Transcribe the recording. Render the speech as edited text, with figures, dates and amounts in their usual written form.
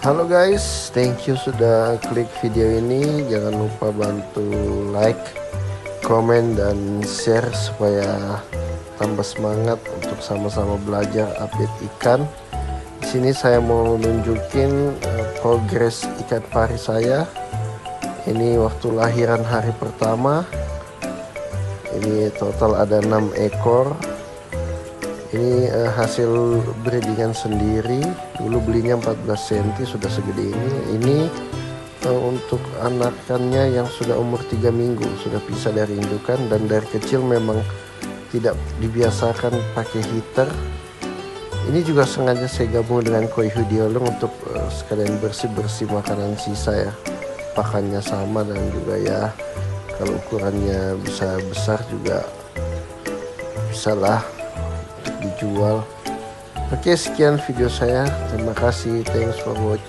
Halo guys, thank you sudah klik video ini. Jangan lupa bantu like, komen, dan share supaya tambah semangat untuk sama-sama belajar update ikan. Di sini saya mau nunjukin progres ikan pari saya. Ini waktu lahiran hari pertama. Ini total ada 6 ekor. Ini hasil breedingan sendiri. Dulu belinya 14 cm, sudah segede ini. Ini untuk anakannya yang sudah umur 3 minggu, sudah pisah dari indukan, dan dari kecil memang tidak dibiasakan pakai heater. Ini juga sengaja saya gabung dengan koi hudiolong untuk sekalian bersih-bersih makanan sisa ya. Pakannya sama, dan juga ya kalau ukurannya bisa besar juga bisalah dijual. Oke, sekian video saya. Terima kasih. Thanks for watching.